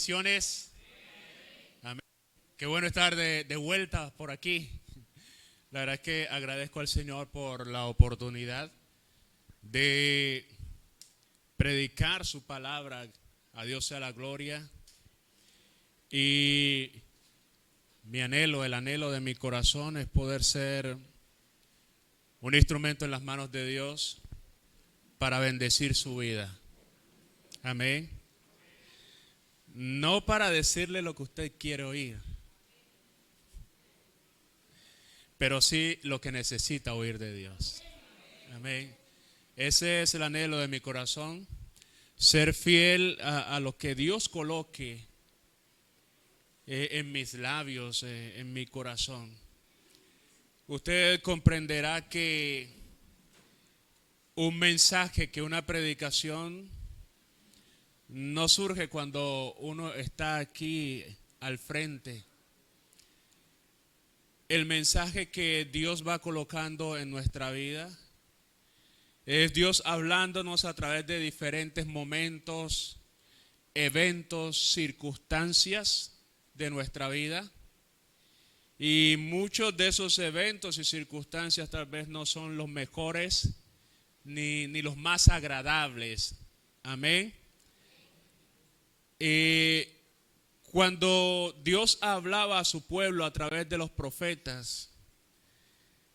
Bendiciones. Amén. Qué bueno estar de vuelta por aquí. La verdad es que agradezco al Señor por la oportunidad de predicar su palabra. A Dios sea la gloria. Y mi anhelo, el anhelo de mi corazón es poder ser un instrumento en las manos de Dios para bendecir su vida. Amén. No para decirle lo que usted quiere oír, pero sí lo que necesita oír de Dios. Amén. Ese es el anhelo de mi corazón, ser fiel a lo que Dios coloque en mis labios, en mi corazón. Usted comprenderá que un mensaje, que una predicación no surge cuando uno está aquí al frente. El mensaje que Dios va colocando en nuestra vida es Dios hablándonos a través de diferentes momentos, eventos, circunstancias de nuestra vida. Y muchos de esos eventos y circunstancias tal vez no son los mejores ni los más agradables. Amén. Cuando Dios hablaba a su pueblo a través de los profetas,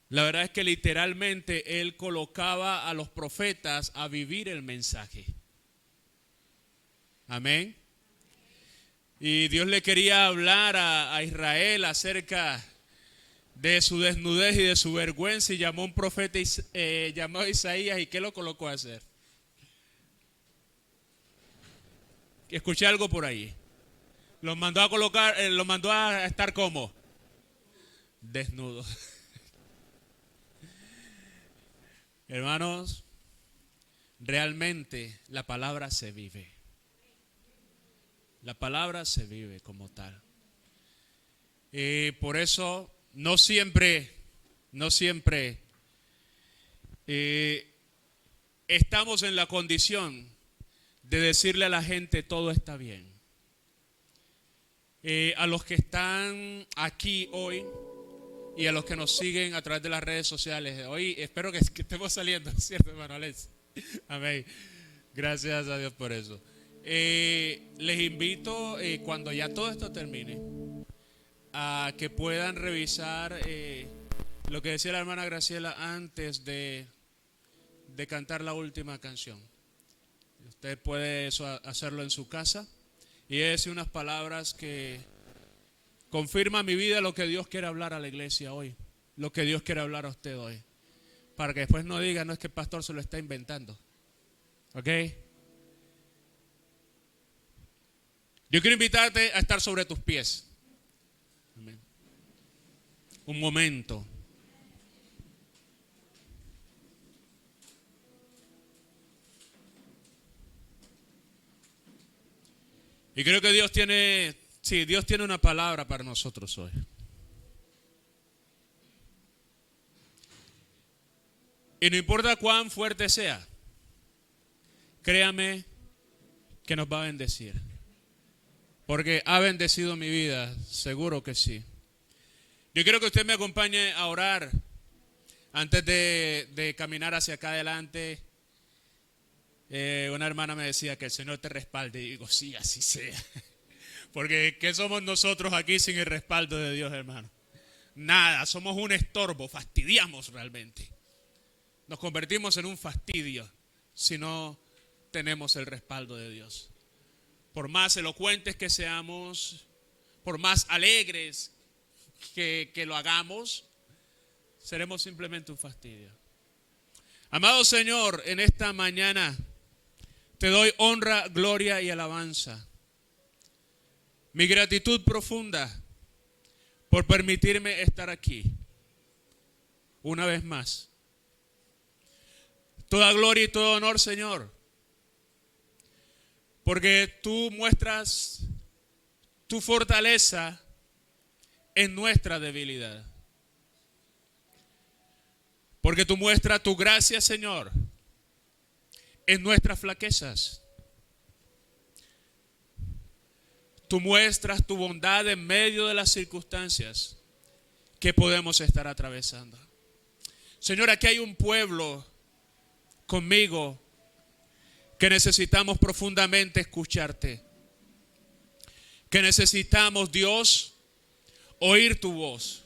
la verdad es que literalmente Él colocaba a los profetas a vivir el mensaje. Amén. Y Dios le quería hablar a Israel acerca de su desnudez y de su vergüenza, y llamó a un profeta llamado a Isaías. ¿Y qué lo colocó a hacer? Escuché algo por ahí. Los mandó a colocar, los mandó a estar como desnudos. Hermanos, realmente la palabra se vive. La palabra se vive como tal. Por eso no siempre estamos en la condición de decirle a la gente todo está bien. A los que están aquí hoy y a los que nos siguen a través de las redes sociales, hoy espero que estemos saliendo, ¿cierto, hermano Alex? Amén. Gracias a Dios por eso. Les invito, cuando ya todo esto termine, a que puedan revisar lo que decía la hermana Graciela antes de cantar la última canción. Usted puede hacerlo en su casa y decir unas palabras que confirman mi vida, lo que Dios quiere hablar a la iglesia hoy, lo que Dios quiere hablar a usted hoy, para que después no diga, no es que el pastor se lo está inventando. ¿Ok? Yo quiero invitarte a estar sobre tus pies. Amén. Un momento. Y creo que Dios tiene una palabra para nosotros hoy. Y no importa cuán fuerte sea, créame que nos va a bendecir. Porque ha bendecido mi vida, seguro que sí. Yo quiero que usted me acompañe a orar antes de caminar hacia acá adelante. Una hermana me decía que el Señor te respalde, y digo, sí, así sea. Porque ¿qué somos nosotros aquí sin el respaldo de Dios, hermano? Nada, somos un estorbo, fastidiamos realmente. Nos convertimos en un fastidio si no tenemos el respaldo de Dios. Por más elocuentes que seamos, por más alegres que lo hagamos, seremos simplemente un fastidio. Amado Señor, en esta mañana te doy honra, gloria y alabanza. Mi gratitud profunda por permitirme estar aquí una vez más. Toda gloria y todo honor, Señor, porque tú muestras tu fortaleza en nuestra debilidad. Porque tú muestras tu gracia, Señor, en nuestras flaquezas. tú muestras tu bondad en medio de las circunstancias que podemos estar atravesando. Señor, aquí hay un pueblo conmigo que necesitamos profundamente escucharte. Que necesitamos, Dios, oír tu voz.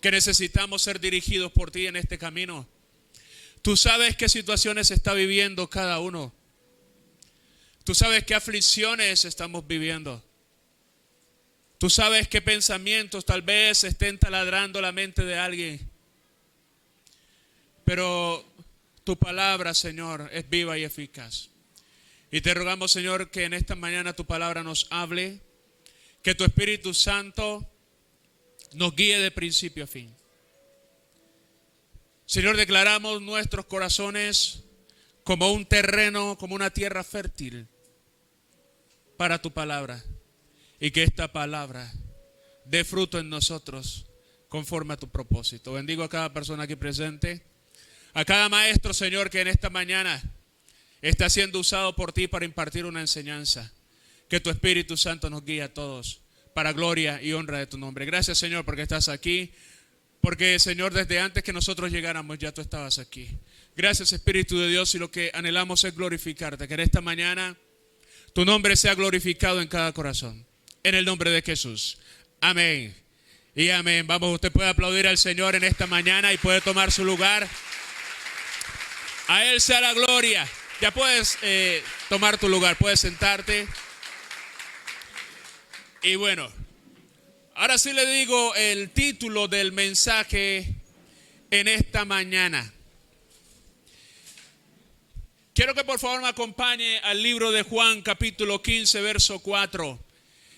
Que necesitamos ser dirigidos por ti en este camino. Tú sabes qué situaciones está viviendo cada uno. Tú sabes qué aflicciones estamos viviendo. Tú sabes qué pensamientos tal vez estén taladrando la mente de alguien. Pero tu palabra, Señor, es viva y eficaz. Y te rogamos, Señor, que en esta mañana tu palabra nos hable. Que tu Espíritu Santo nos guíe de principio a fin. Señor, declaramos nuestros corazones como un terreno, como una tierra fértil para tu palabra. Y que esta palabra dé fruto en nosotros conforme a tu propósito. Bendigo a cada persona aquí presente. A cada maestro, Señor, que en esta mañana está siendo usado por ti para impartir una enseñanza. Que tu Espíritu Santo nos guíe a todos para gloria y honra de tu nombre. Gracias, Señor, porque estás aquí. Porque, Señor, desde antes que nosotros llegáramos ya tú estabas aquí. Gracias, Espíritu de Dios, y lo que anhelamos es glorificarte. Que en esta mañana tu nombre sea glorificado en cada corazón. En el nombre de Jesús. Amén y amén. Vamos, usted puede aplaudir al Señor en esta mañana y puede tomar su lugar. A Él sea la gloria. Ya puedes tomar tu lugar, puedes sentarte. Y bueno, ahora sí le digo el título del mensaje en esta mañana. Quiero que por favor me acompañe al libro de Juan, capítulo 15, verso 4.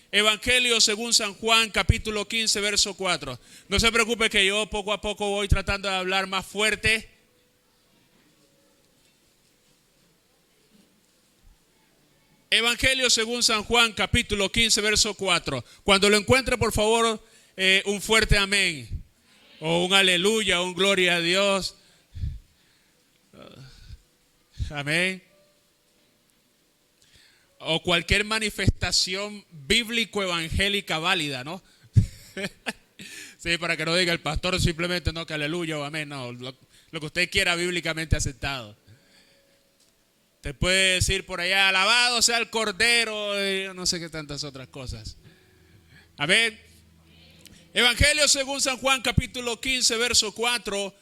Evangelio según San Juan, capítulo 15, verso 4. No se preocupe que yo poco a poco voy tratando de hablar más fuerte. Evangelio según San Juan, capítulo 15, verso 4. Cuando lo encuentre, por favor, un fuerte amén. O un aleluya, un gloria a Dios. Amén. O cualquier manifestación bíblico-evangélica válida, ¿no? Sí, para que no diga el pastor simplemente no que aleluya o amén. No, lo que usted quiera bíblicamente aceptado. Te puede decir por allá, alabado sea el Cordero, y no sé qué tantas otras cosas. Amén. Evangelio según San Juan, capítulo 15, verso 4,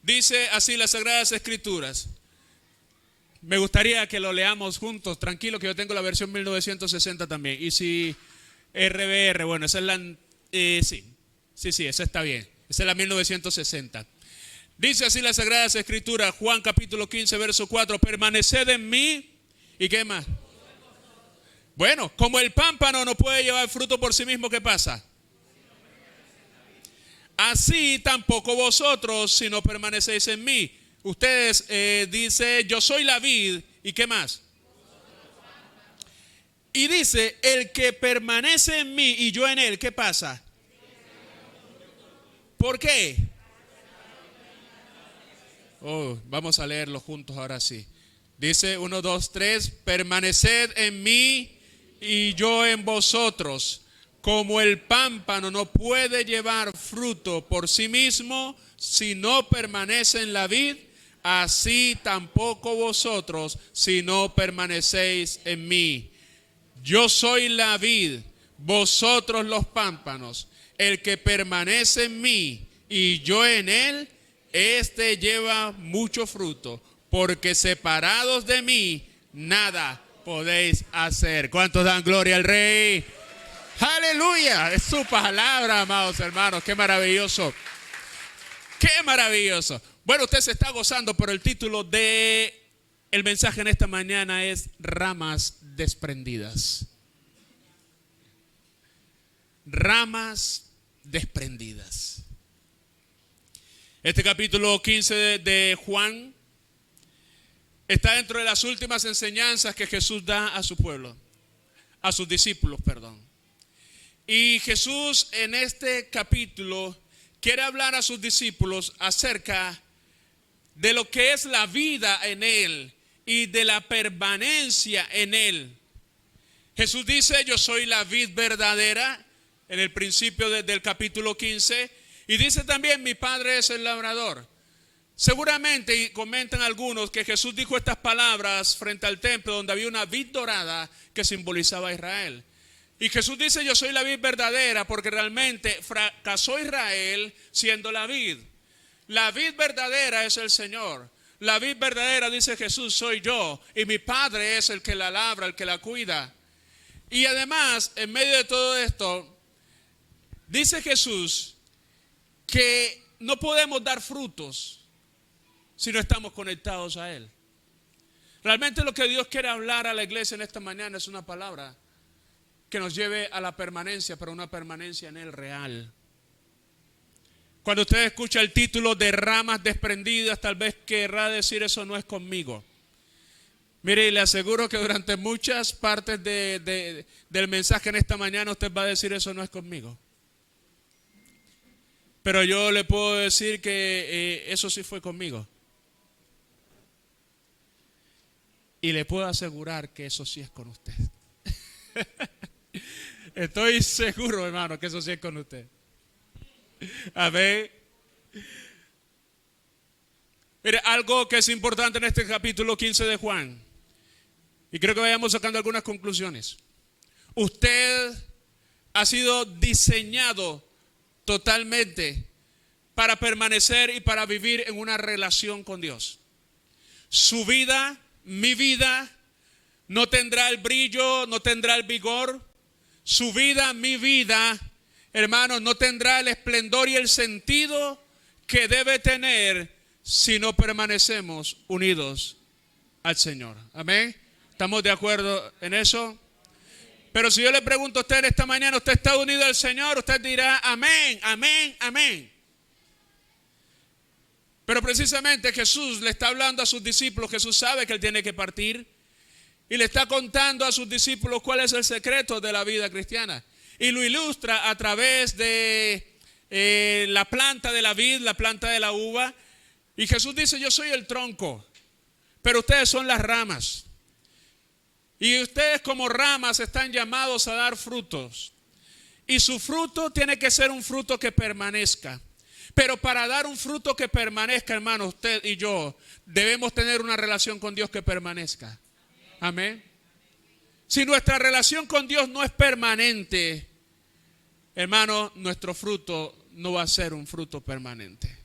dice así las Sagradas Escrituras. Me gustaría que lo leamos juntos, tranquilo, que yo tengo la versión 1960 también. Y si RBR, bueno, esa es la... sí, esa está bien. Esa es la 1960. Dice así las Sagradas Escrituras, Juan capítulo 15, verso 4, permaneced en mí, ¿y qué más? Bueno, como el pámpano no puede llevar fruto por sí mismo, ¿qué pasa? Así tampoco vosotros, si no permanecéis en mí. Ustedes dice, yo soy la vid, ¿y qué más? Y dice, el que permanece en mí y yo en él, ¿qué pasa? ¿Por qué? Oh, vamos a leerlo juntos ahora sí. Dice 1, 2, 3, permaneced en mí y yo en vosotros. Como el pámpano no puede llevar fruto por sí mismo si no permanece en la vid, así tampoco vosotros si no permanecéis en mí. Yo soy la vid, vosotros los pámpanos. El que permanece en mí y yo en él, este lleva mucho fruto, porque separados de mí, nada podéis hacer. ¿Cuántos dan gloria al Rey? ¡Aleluya! Es su palabra, amados hermanos. ¡Qué maravilloso! ¡Qué maravilloso! Bueno, usted se está gozando, pero el título de el mensaje en esta mañana es Ramas desprendidas. Ramas desprendidas. Este capítulo 15 de Juan está dentro de las últimas enseñanzas que Jesús da a su pueblo, a sus discípulos, perdón. Y Jesús en este capítulo quiere hablar a sus discípulos acerca de lo que es la vida en Él y de la permanencia en Él. Jesús dice, yo soy la vid verdadera, en el principio del capítulo 15. Y dice también, mi Padre es el labrador. Seguramente, y comentan algunos, que Jesús dijo estas palabras frente al templo donde había una vid dorada que simbolizaba a Israel. Y Jesús dice, yo soy la vid verdadera, porque realmente fracasó Israel siendo la vid. La vid verdadera es el Señor. La vid verdadera, dice Jesús, soy yo. Y mi Padre es el que la labra, el que la cuida. Y además, en medio de todo esto, dice Jesús que no podemos dar frutos si no estamos conectados a Él. Realmente lo que Dios quiere hablar a la iglesia en esta mañana es una palabra que nos lleve a la permanencia, pero una permanencia en Él real. Cuando usted escucha el título de ramas desprendidas, tal vez querrá decir eso no es conmigo. Mire, y le aseguro que durante muchas partes del mensaje en esta mañana usted va a decir eso no es conmigo. Pero yo le puedo decir que eso sí fue conmigo. Y le puedo asegurar que eso sí es con usted. Estoy seguro, hermano, que eso sí es con usted. Amén. Mire, algo que es importante en este capítulo 15 de Juan. Y creo que vayamos sacando algunas conclusiones. Usted ha sido diseñado totalmente para permanecer y para vivir en una relación con Dios. Su vida, mi vida, no tendrá el brillo, no tendrá el vigor. Su vida, mi vida, hermanos, no tendrá el esplendor y el sentido que debe tener si no permanecemos unidos al Señor. Amén. ¿Estamos de acuerdo en eso? Pero si yo le pregunto a usted en esta mañana, ¿usted está unido al Señor? Usted dirá amén, amén, amén. Pero precisamente Jesús le está hablando a sus discípulos. Jesús sabe que Él tiene que partir. Y le está contando a sus discípulos cuál es el secreto de la vida cristiana. Y lo ilustra a través de la planta de la vid, la planta de la uva. Y Jesús dice, yo soy el tronco, pero ustedes son las ramas. Y ustedes como ramas están llamados a dar frutos. Y su fruto tiene que ser un fruto que permanezca. Pero para dar un fruto que permanezca, hermano, usted y yo debemos tener una relación con Dios que permanezca. Amén. Si nuestra relación con Dios no es permanente, hermano, nuestro fruto no va a ser un fruto permanente.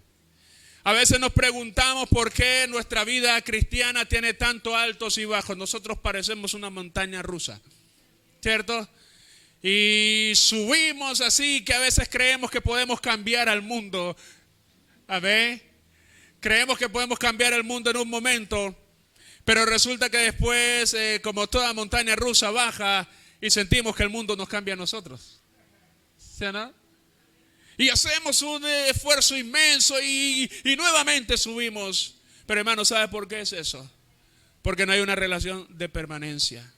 A veces nos preguntamos por qué nuestra vida cristiana tiene tantos altos y bajos. Nosotros parecemos una montaña rusa, ¿cierto? Y subimos así que a veces creemos que podemos cambiar al mundo. Amén. Creemos que podemos cambiar el mundo en un momento. Pero resulta que después, como toda montaña rusa, baja y sentimos que el mundo nos cambia a nosotros. ¿Sí o no? Y hacemos un esfuerzo inmenso y nuevamente subimos. Pero hermano, ¿sabe por qué es eso? Porque no hay una relación de permanencia.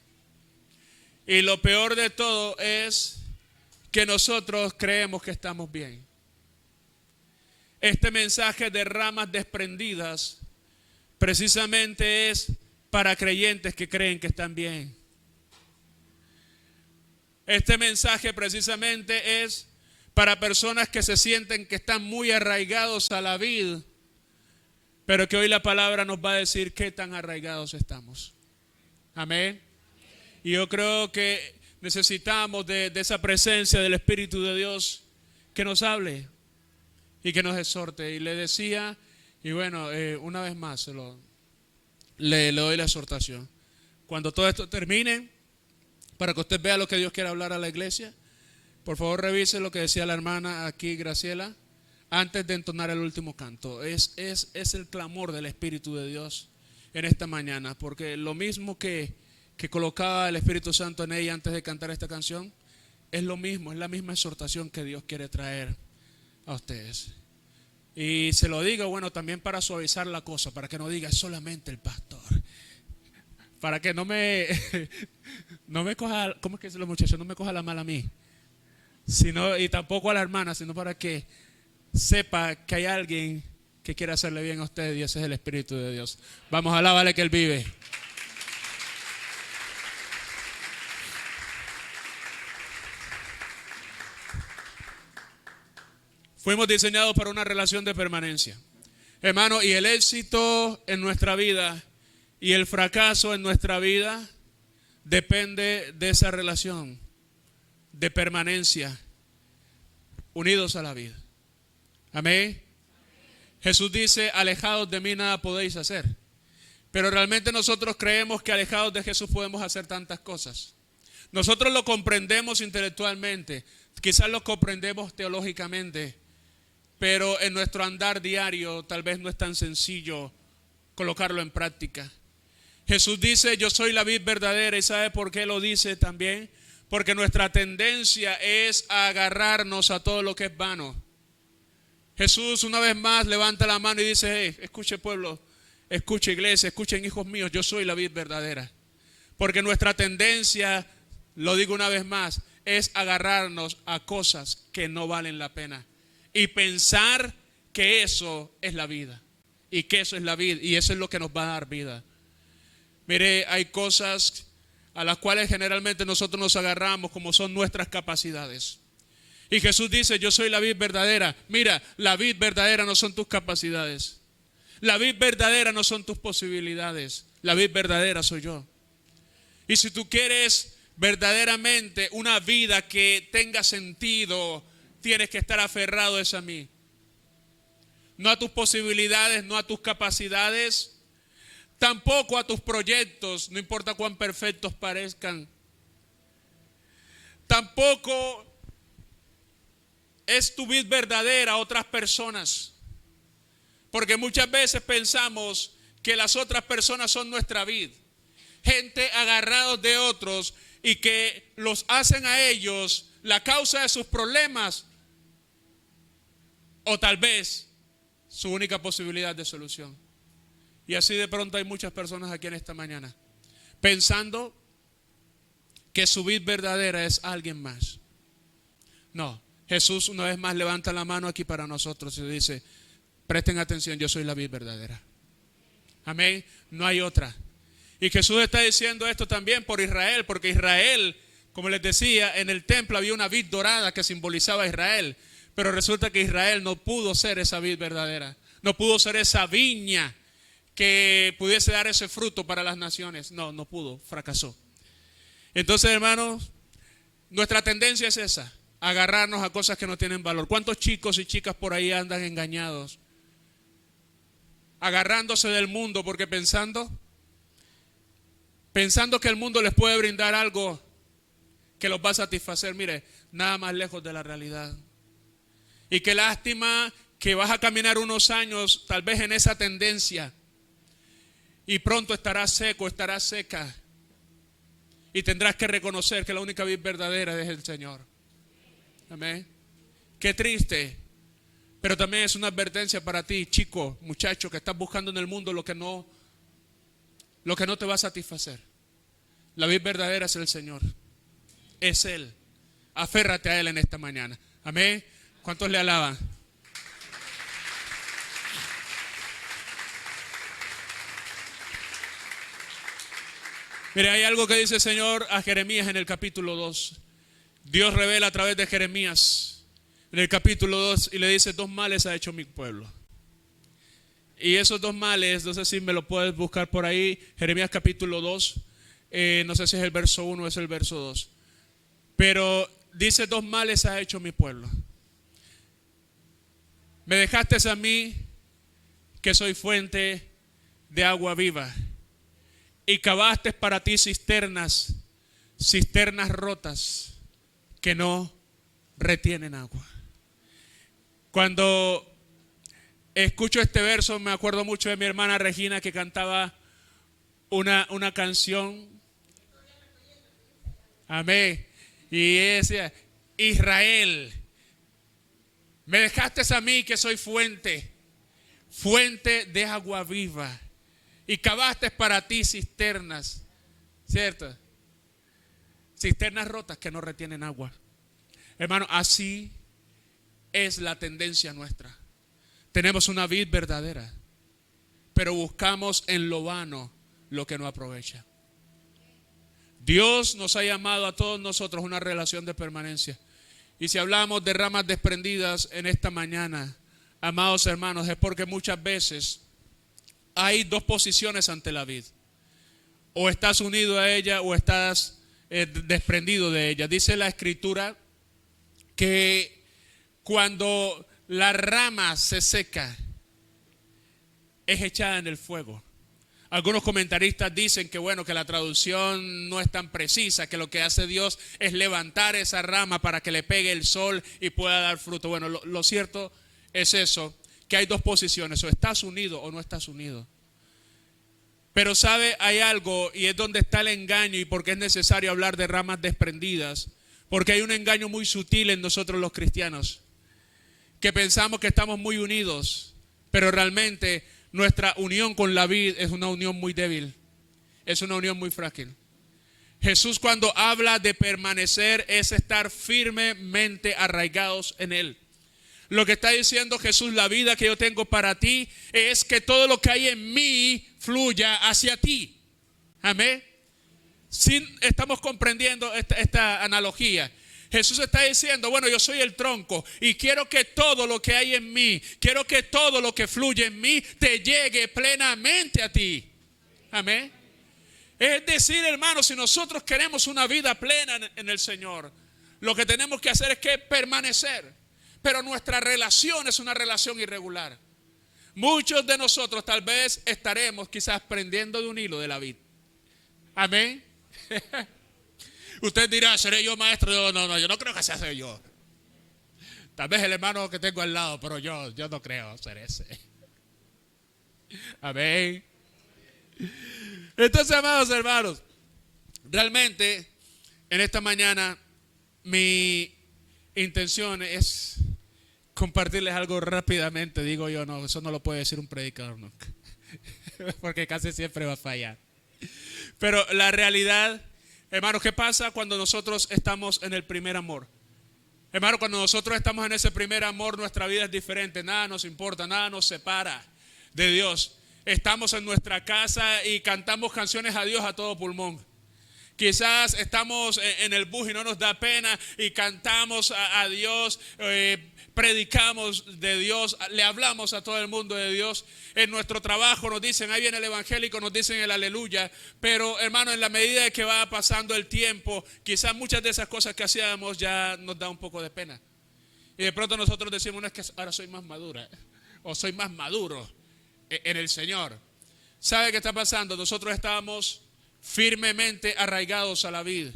Y lo peor de todo es que nosotros creemos que estamos bien. Este mensaje de ramas desprendidas precisamente es para creyentes que creen que están bien. Este mensaje precisamente es para personas que se sienten que están muy arraigados a la vid, pero que hoy la palabra nos va a decir qué tan arraigados estamos. Amén. Y yo creo que necesitamos de esa presencia del Espíritu de Dios que nos hable y que nos exhorte. Y le decía, y bueno, una vez más le doy la exhortación. Cuando todo esto termine, para que usted vea lo que Dios quiere hablar a la iglesia, por favor revise lo que decía la hermana aquí, Graciela, antes de entonar el último canto. Es el clamor del Espíritu de Dios en esta mañana, porque lo mismo que colocaba el Espíritu Santo en ella antes de cantar esta canción, es lo mismo, es la misma exhortación que Dios quiere traer a ustedes. Y se lo digo, bueno, también para suavizar la cosa, para que no diga es solamente el pastor, para que no me coja, ¿cómo es que dicen los muchachos? No me coja la mala a mí, sino, y tampoco a la hermana, sino para que sepa que hay alguien que quiere hacerle bien a usted, y ese es el Espíritu de Dios. Vamos, alábale que Él vive. Fuimos diseñados para una relación de permanencia. Hermano, y el éxito en nuestra vida y el fracaso en nuestra vida depende de esa relación de permanencia unidos a la vida. Amén. Jesús dice, alejados de mí nada podéis hacer. Pero realmente nosotros creemos que alejados de Jesús podemos hacer tantas cosas. Nosotros lo comprendemos intelectualmente, quizás lo comprendemos teológicamente, pero en nuestro andar diario tal vez no es tan sencillo colocarlo en práctica. Jesús dice, yo soy la vid verdadera, y ¿sabe por qué lo dice también? Porque nuestra tendencia es a agarrarnos a todo lo que es vano. Jesús una vez más levanta la mano y dice, hey, escuche pueblo, escuche iglesia, escuchen hijos míos, yo soy la vid verdadera. Porque nuestra tendencia, lo digo una vez más, es agarrarnos a cosas que no valen la pena y pensar que eso es la vida y que eso es la vida y eso es lo que nos va a dar vida. Mire, hay cosas a las cuales generalmente nosotros nos agarramos como son nuestras capacidades. Y Jesús dice, yo soy la vid verdadera. Mira, la vid verdadera no son tus capacidades. La vid verdadera no son tus posibilidades. La vid verdadera soy yo. Y si tú quieres verdaderamente una vida que tenga sentido, tienes que estar aferrado a mí. No a tus posibilidades, no a tus capacidades, tampoco a tus proyectos, no importa cuán perfectos parezcan. Tampoco es tu vid verdadera a otras personas. Porque muchas veces pensamos que las otras personas son nuestra vid. Gente agarrados de otros y que los hacen a ellos la causa de sus problemas o tal vez su única posibilidad de solución. Y así de pronto hay muchas personas aquí en esta mañana pensando que su vid verdadera es alguien más. No, Jesús una vez más levanta la mano aquí para nosotros y dice, presten atención, yo soy la vid verdadera. Amén, no hay otra. Y Jesús está diciendo esto también por Israel, porque Israel, como les decía, en el templo había una vid dorada que simbolizaba a Israel. Pero resulta que Israel no pudo ser esa vid verdadera. No pudo ser esa viña que pudiese dar ese fruto para las naciones. No pudo, fracasó. Entonces, hermanos, nuestra tendencia es esa, agarrarnos a cosas que no tienen valor. ¿Cuántos chicos y chicas por ahí andan engañados? Agarrándose del mundo porque pensando que el mundo les puede brindar algo que los va a satisfacer. Mire, nada más lejos de la realidad. Y qué lástima que vas a caminar unos años tal vez en esa tendencia y pronto estarás seco, estarás seca y tendrás que reconocer que la única vida verdadera es el Señor. Amén. Qué triste, pero también es una advertencia para ti, chico, muchacho, que estás buscando en el mundo lo que no te va a satisfacer. La vida verdadera es el Señor, es Él. Aférrate a Él en esta mañana. Amén. ¿Cuántos le alaban? Mire, hay algo que dice el Señor a Jeremías en el capítulo 2. Dios revela a través de Jeremías en el capítulo 2 y le dice, 2 males ha hecho mi pueblo. Y esos 2 males, no sé si me lo puedes buscar por ahí, Jeremías capítulo 2, no sé si es el verso 1 o es el verso 2. Pero dice, 2 males ha hecho mi pueblo. Me dejaste a mí, que soy fuente de agua viva, y cavaste para ti cisternas rotas que no retienen agua. Cuando escucho este verso me acuerdo mucho de mi hermana Regina, que cantaba una canción. Amén. Y ella decía, Israel, me dejaste a mí, que soy fuente de agua viva, y cavaste para ti cisternas, ¿cierto? Cisternas rotas que no retienen agua. Hermano, así es la tendencia nuestra. Tenemos una vid verdadera, pero buscamos en lo vano lo que no aprovecha. Dios nos ha llamado a todos nosotros a una relación de permanencia. Y si hablamos de ramas desprendidas en esta mañana, amados hermanos, es porque muchas veces hay dos posiciones ante la vid. O estás unido a ella o estás desprendido de ella. Dice la Escritura que cuando la rama se seca, es echada en el fuego. Algunos comentaristas dicen que bueno, que la traducción no es tan precisa, que lo que hace Dios es levantar esa rama para que le pegue el sol y pueda dar fruto. Bueno, lo cierto es eso, que hay dos posiciones, o estás unido o no estás unido. Pero sabe, hay algo, y es donde está el engaño y porque es necesario hablar de ramas desprendidas, porque hay un engaño muy sutil en nosotros los cristianos, que pensamos que estamos muy unidos, pero realmente nuestra unión con la vid es una unión muy débil, es una unión muy frágil. Jesús cuando habla de permanecer es estar firmemente arraigados en Él. Lo que está diciendo Jesús, la vida que yo tengo para ti, es que todo lo que hay en mí fluya hacia ti. Amén. Sí, estamos comprendiendo esta analogía. Jesús está diciendo, bueno, yo soy el tronco y quiero que todo lo que hay en mí, quiero que todo lo que fluye en mí te llegue plenamente a ti. Amén. Es decir, hermanos, si nosotros queremos una vida plena en el Señor, lo que tenemos que hacer es que permanecer. Pero nuestra relación es una relación irregular. Muchos de nosotros tal vez estaremos quizás prendiendo de un hilo de la vid. Amén. Usted dirá, ¿seré yo maestro? No, yo no creo que sea yo. Tal vez el hermano que tengo al lado, pero yo no creo ser ese. Amén. Entonces, amados hermanos, realmente en esta mañana mi intención es compartirles algo rápidamente. Digo yo, no, eso no lo puede decir un predicador nunca, porque casi siempre va a fallar. Pero la realidad, hermanos, ¿qué pasa cuando nosotros estamos en el primer amor? Hermano, cuando nosotros estamos en ese primer amor, nuestra vida es diferente. Nada nos importa, nada nos separa de Dios. Estamos en nuestra casa y cantamos canciones a Dios a todo pulmón. Quizás estamos en el bus y no nos da pena y cantamos a Dios, predicamos de Dios, le hablamos a todo el mundo de Dios. En nuestro trabajo nos dicen, ahí viene el evangélico, nos dicen el aleluya. Pero hermano, en la medida de que va pasando el tiempo, quizás muchas de esas cosas que hacíamos ya nos da un poco de pena. Y de pronto nosotros decimos, no, es que ahora soy más madura o soy más maduro en el Señor. ¿Sabe qué está pasando? Nosotros estábamos firmemente arraigados a la vid,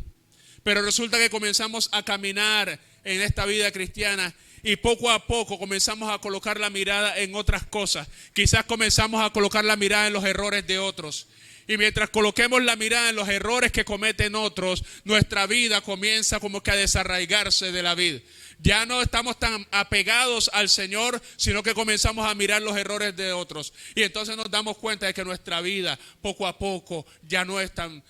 pero resulta que comenzamos a caminar en esta vida cristiana y poco a poco comenzamos a colocar la mirada en otras cosas. Quizás comenzamos a colocar la mirada en los errores de otros, y mientras coloquemos la mirada en los errores que cometen otros, nuestra vida comienza como que a desarraigarse de la vid. Ya no estamos tan apegados al Señor, sino que comenzamos a mirar los errores de otros. Y entonces nos damos cuenta de que nuestra vida poco a poco ya no es tan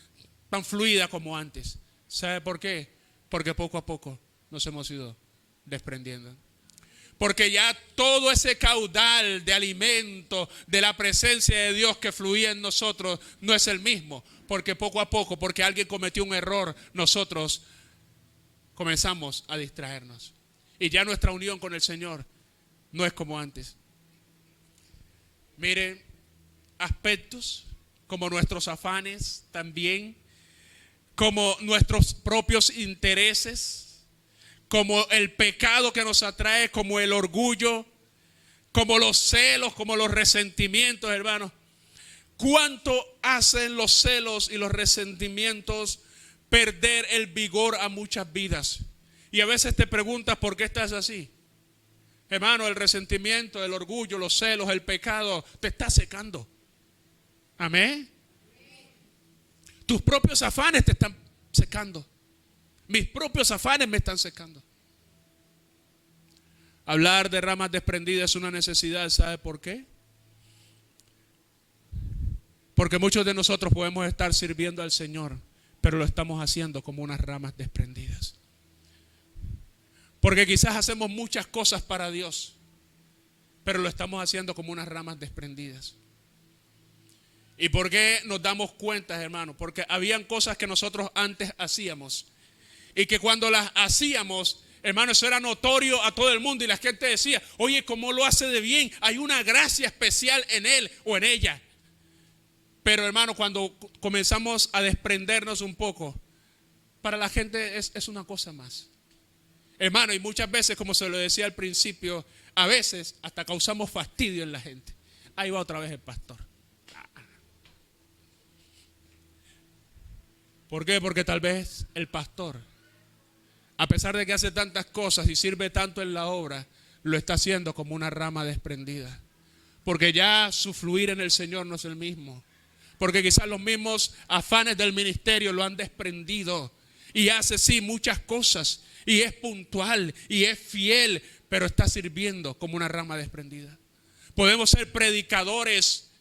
fluida como antes. ¿Sabe por qué? Porque poco a poco nos hemos ido desprendiendo. Porque ya todo ese caudal de alimento, de la presencia de Dios que fluía en nosotros, no es el mismo. Porque poco a poco, porque alguien cometió un error, nosotros comenzamos a distraernos. Y ya nuestra unión con el Señor no es como antes. Miren, aspectos como nuestros afanes también, como nuestros propios intereses, como el pecado que nos atrae, como el orgullo, como los celos, como los resentimientos, hermanos. ¿Cuánto hacen los celos y los resentimientos perder el vigor a muchas vidas? Y a veces te preguntas por qué estás así. Hermano, el resentimiento, el orgullo, los celos, el pecado te está secando. Amén. Tus propios afanes te están secando. Mis propios afanes me están secando. Hablar de ramas desprendidas es una necesidad. ¿Sabe por qué? Porque muchos de nosotros podemos estar sirviendo al Señor, pero lo estamos haciendo como unas ramas desprendidas. Porque quizás hacemos muchas cosas para Dios, pero lo estamos haciendo como unas ramas desprendidas. ¿Y por qué nos damos cuenta, hermano? Porque habían cosas que nosotros antes hacíamos y que cuando las hacíamos Hermano, eso era notorio a todo el mundo y la gente decía, oye, ¿cómo lo hace de bien? Hay una gracia especial en él o en ella. Pero hermano, cuando comenzamos a desprendernos un poco, para la gente es una cosa más. Hermano, y muchas veces, como se lo decía al principio, a veces hasta causamos fastidio en la gente. Ahí va otra vez el pastor. ¿Por qué? Porque tal vez el pastor, a pesar de que hace tantas cosas y sirve tanto en la obra, lo está haciendo como una rama desprendida. Porque ya su fluir en el Señor no es el mismo. Porque quizás los mismos afanes del ministerio lo han desprendido. Y hace sí muchas cosas. Y es puntual y es fiel, pero está sirviendo como una rama desprendida. Podemos ser predicadores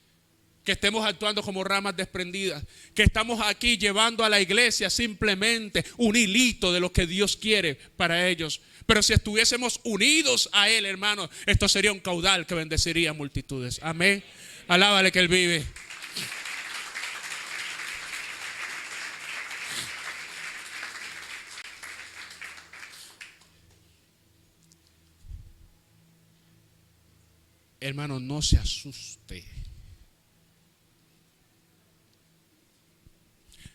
que estemos actuando como ramas desprendidas, que estamos aquí llevando a la iglesia simplemente un hilito de lo que Dios quiere para ellos. Pero si estuviésemos unidos a Él, hermano, esto sería un caudal que bendeciría a multitudes. Amén. Alábale que Él vive. Hermano, no se asuste.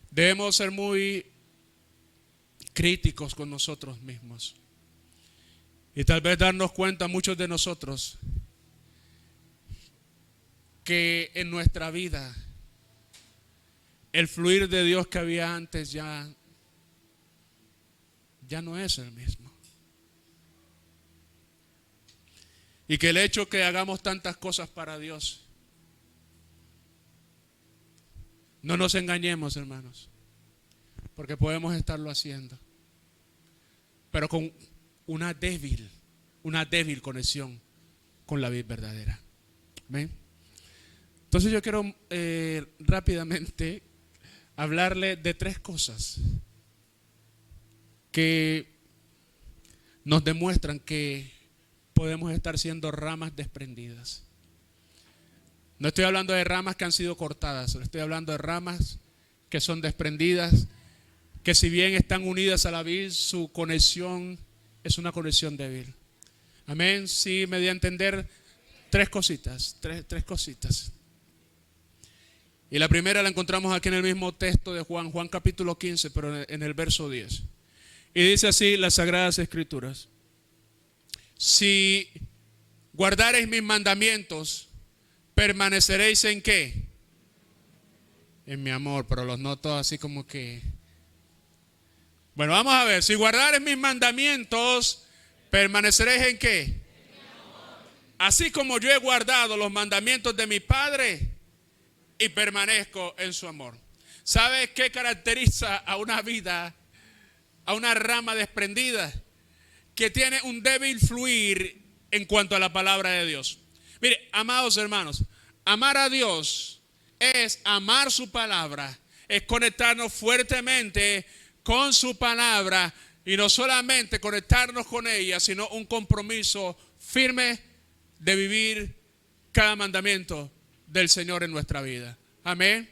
Debemos ser muy críticos con nosotros mismos. Y tal vez darnos cuenta muchos de nosotros que en nuestra vida el fluir de Dios que había antes ya no es el mismo. Y que el hecho que hagamos tantas cosas para Dios, no nos engañemos, hermanos, porque podemos estarlo haciendo, pero con una débil conexión con la vida verdadera. ¿Ven? Entonces yo quiero rápidamente hablarle de 3 cosas que nos demuestran que podemos estar siendo ramas desprendidas. No estoy hablando de ramas que han sido cortadas, estoy hablando de ramas que son desprendidas, que si bien están unidas a la vid, su conexión es una conexión débil. Amén. Sí, me di a entender 3 cositas, tres cositas. Y la primera la encontramos aquí en el mismo texto de Juan capítulo 15, pero en el verso 10. Y dice así las Sagradas Escrituras: si guardareis mis mandamientos, permaneceréis ¿en qué? En mi amor. Pero los noto así como que... Bueno, vamos a ver. Si guardareis mis mandamientos, permaneceréis ¿en qué? En mi amor. Así como yo he guardado los mandamientos de mi Padre y permanezco en su amor. ¿Sabes qué caracteriza a una vida, a una rama desprendida? Que tiene un débil fluir en cuanto a la palabra de Dios. Mire, amados hermanos, amar a Dios es amar su palabra, es conectarnos fuertemente con su palabra y no solamente conectarnos con ella, sino un compromiso firme de vivir cada mandamiento del Señor en nuestra vida. Amén.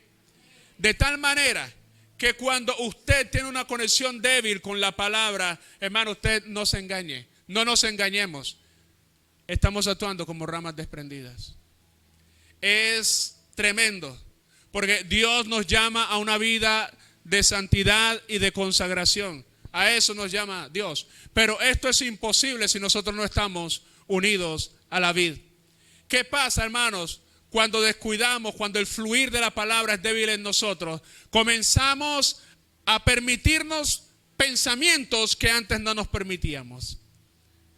De tal manera que cuando usted tiene una conexión débil con la palabra, hermano, usted no se engañe, no nos engañemos. Estamos actuando como ramas desprendidas. Es tremendo, porque Dios nos llama a una vida de santidad y de consagración. A eso nos llama Dios. Pero esto es imposible si nosotros no estamos unidos a la vid. ¿Qué pasa, hermanos? Cuando descuidamos, cuando el fluir de la palabra es débil en nosotros, comenzamos a permitirnos pensamientos que antes no nos permitíamos.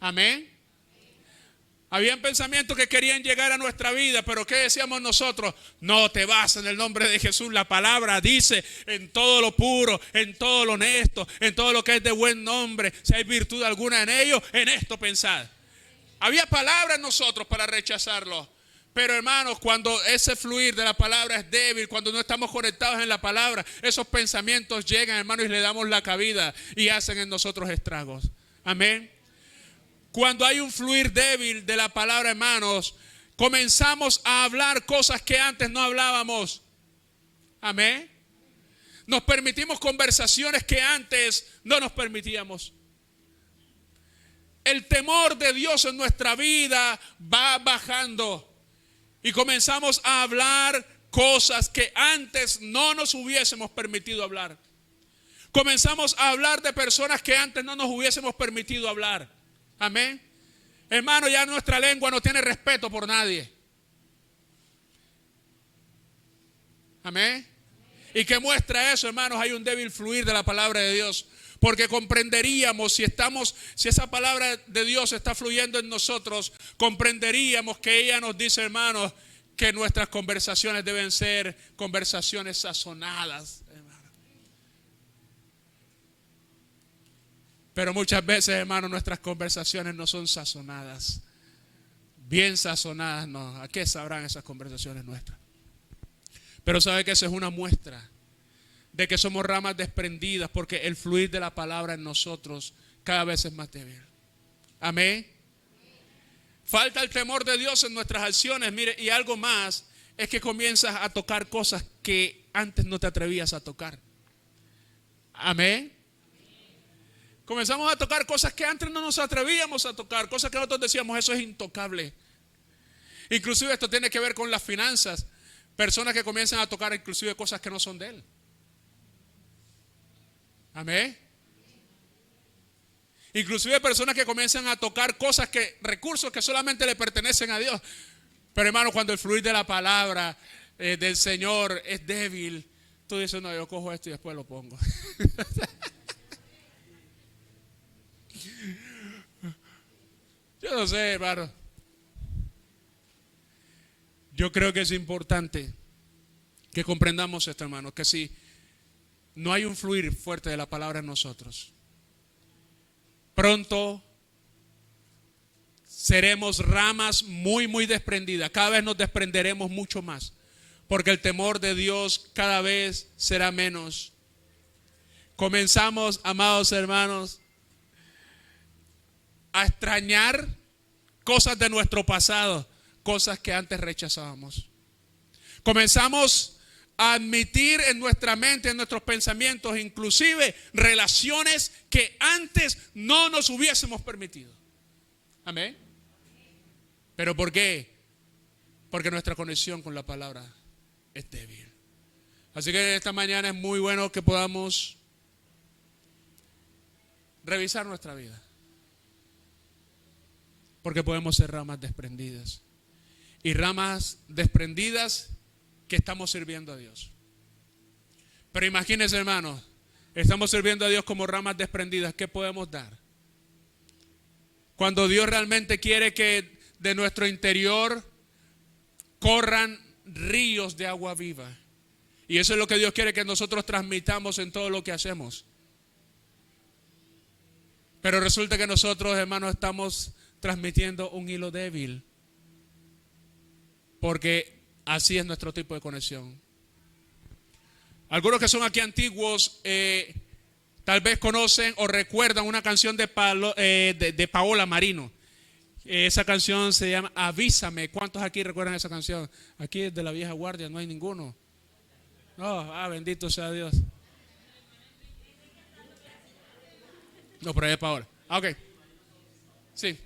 Amén. Habían pensamientos que querían llegar a nuestra vida, pero ¿qué decíamos nosotros? No te vas en el nombre de Jesús. La palabra dice en todo lo puro, en todo lo honesto, en todo lo que es de buen nombre, si hay virtud alguna en ello, en esto pensad. Había palabra en nosotros para rechazarlo. Pero hermanos, cuando ese fluir de la palabra es débil, cuando no estamos conectados en la palabra, esos pensamientos llegan, hermanos, y le damos la cabida y hacen en nosotros estragos. Amén. Cuando hay un fluir débil de la palabra, hermanos, comenzamos a hablar cosas que antes no hablábamos. Amén. Nos permitimos conversaciones que antes no nos permitíamos. el temor de Dios en nuestra vida va bajando. Y comenzamos a hablar cosas que antes no nos hubiésemos permitido hablar. Comenzamos a hablar de personas que antes no nos hubiésemos permitido hablar. Amén. Hermano, ya nuestra lengua no tiene respeto por nadie. Amén. ¿Y qué muestra eso, hermanos? Hay un débil fluir de la palabra de Dios. Porque comprenderíamos, si esa palabra de Dios está fluyendo en nosotros, comprenderíamos que ella nos dice, hermanos, que nuestras conversaciones deben ser conversaciones sazonadas, hermano. Pero muchas veces, hermanos, nuestras conversaciones no son sazonadas. Bien sazonadas, no. ¿A qué sabrán esas conversaciones nuestras? Pero sabe que esa es una muestra de que somos ramas desprendidas, porque el fluir de la palabra en nosotros cada vez es más débil. Amén. Falta el temor de Dios en nuestras acciones. Mire, y algo más es que comienzas a tocar cosas que antes no te atrevías a tocar. Amén. Comenzamos a tocar cosas que antes no nos atrevíamos a tocar, cosas que nosotros decíamos, eso es intocable. Inclusive esto tiene que ver con las finanzas. Personas que comienzan a tocar inclusive cosas que no son de él. Amén. Inclusive personas que comienzan a tocar cosas recursos que solamente le pertenecen a Dios. Pero hermano, cuando el fluir de la palabra del Señor es débil, tú dices, no, yo cojo esto y después lo pongo. Yo no sé, hermano. Yo creo que es importante que comprendamos esto, hermano, que si no hay un fluir fuerte de la palabra en nosotros, pronto seremos ramas muy, muy desprendidas. Cada vez nos desprenderemos mucho más, porque el temor de Dios cada vez será menos. Comenzamos, amados hermanos, a extrañar cosas de nuestro pasado, cosas que antes rechazábamos. Comenzamos a admitir en nuestra mente, en nuestros pensamientos, inclusive relaciones que antes no nos hubiésemos permitido. Amén. ¿Pero por qué? Porque nuestra conexión con la palabra es débil. Así que esta mañana es muy bueno que podamos revisar nuestra vida, porque podemos ser ramas desprendidas. Y ramas desprendidas que estamos sirviendo a Dios. Pero imagínense, hermanos, estamos sirviendo a Dios como ramas desprendidas. ¿Qué podemos dar? Cuando Dios realmente quiere que de nuestro interior corran ríos de agua viva. Y eso es lo que Dios quiere que nosotros transmitamos en todo lo que hacemos. Pero resulta que nosotros, hermanos, estamos transmitiendo un hilo débil. Porque así es nuestro tipo de conexión. Algunos que son aquí antiguos tal vez conocen o recuerdan una canción de Paola Marino. Esa canción se llama Avísame. ¿Cuántos aquí recuerdan esa canción? Aquí de la vieja guardia no hay ninguno. Bendito sea Dios. No, pero es Paola. Ok. Sí.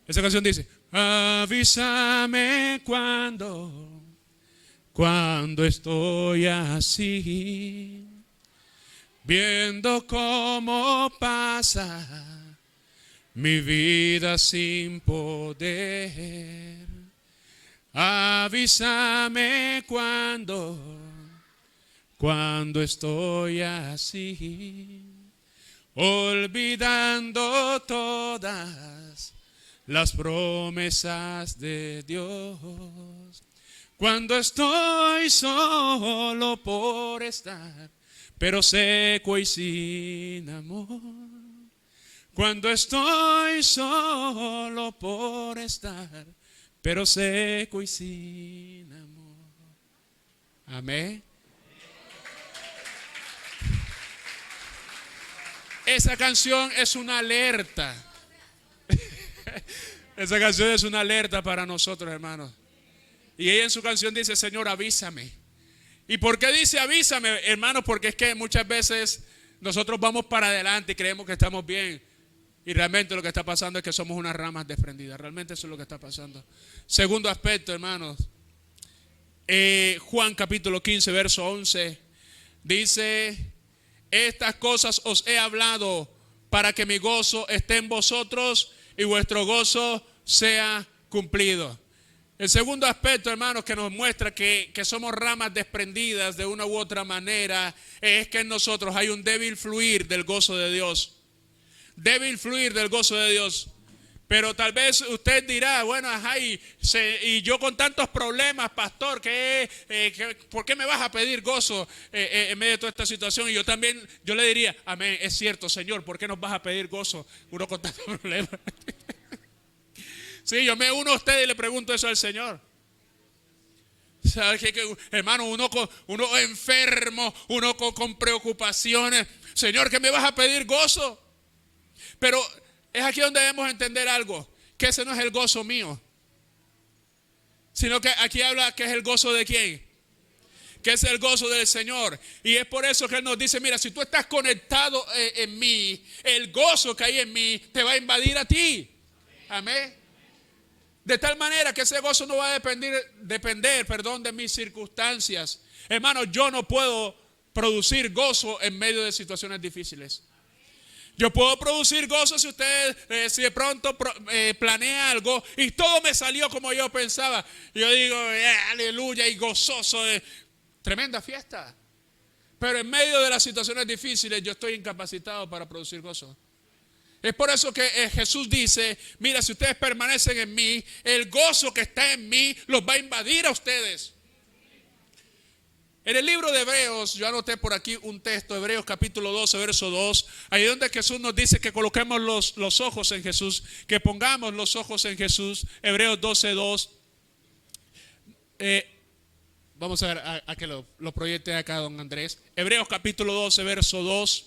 Esa canción dice: avísame cuando estoy así, viendo cómo pasa mi vida sin poder. Avísame cuando estoy así, olvidando todas las promesas de Dios. Cuando estoy solo por estar, pero seco y sin amor. Cuando estoy solo por estar, pero seco y sin amor. Amén. Esa canción es una alerta. Esa canción es una alerta para nosotros, hermanos. Y ella en su canción dice: Señor, avísame. ¿Y por qué dice avísame, hermanos? Porque es que muchas veces nosotros vamos para adelante y creemos que estamos bien. Y realmente lo que está pasando es que somos unas ramas desprendidas. Realmente eso es lo que está pasando. Segundo aspecto, hermanos. Juan capítulo 15, verso 11. Dice: estas cosas os he hablado para que mi gozo esté en vosotros y vuestro gozo sea cumplido. El segundo aspecto, hermanos, que nos muestra que somos ramas desprendidas de una u otra manera, es que en nosotros hay un débil fluir del gozo de Dios. Débil fluir del gozo de Dios. Pero tal vez usted dirá, bueno, ajá, y yo con tantos problemas, pastor, ¿por qué me vas a pedir gozo en medio de toda esta situación? Y yo le diría, amén, es cierto, Señor, ¿por qué nos vas a pedir gozo uno con tantos problemas? Sí, yo me uno a usted y le pregunto eso al Señor. ¿Sabe qué? Hermano, uno enfermo, uno con preocupaciones. Señor, ¿qué me vas a pedir gozo? Pero es aquí donde debemos entender algo, que ese no es el gozo mío, sino que aquí habla que es el gozo de ¿quién? Que es el gozo del Señor. Y es por eso que Él nos dice, mira, si tú estás conectado en mí, el gozo que hay en mí te va a invadir a ti. Amén. De tal manera que ese gozo no va a depender de mis circunstancias. Hermano, yo no puedo producir gozo en medio de situaciones difíciles. Yo puedo producir gozo si usted, si de pronto planea algo y todo me salió como yo pensaba. Yo digo, aleluya, y gozoso, tremenda fiesta. Pero en medio de las situaciones difíciles yo estoy incapacitado para producir gozo. Es por eso que Jesús dice, mira, si ustedes permanecen en mí, el gozo que está en mí los va a invadir a ustedes. En el libro de Hebreos, yo anoté por aquí un texto, Hebreos capítulo 12, verso 2, ahí donde Jesús nos dice que coloquemos los ojos en Jesús, que pongamos los ojos en Jesús. Hebreos 12, 2. Vamos a ver a que lo proyecte acá don Andrés. Hebreos capítulo 12, verso 2.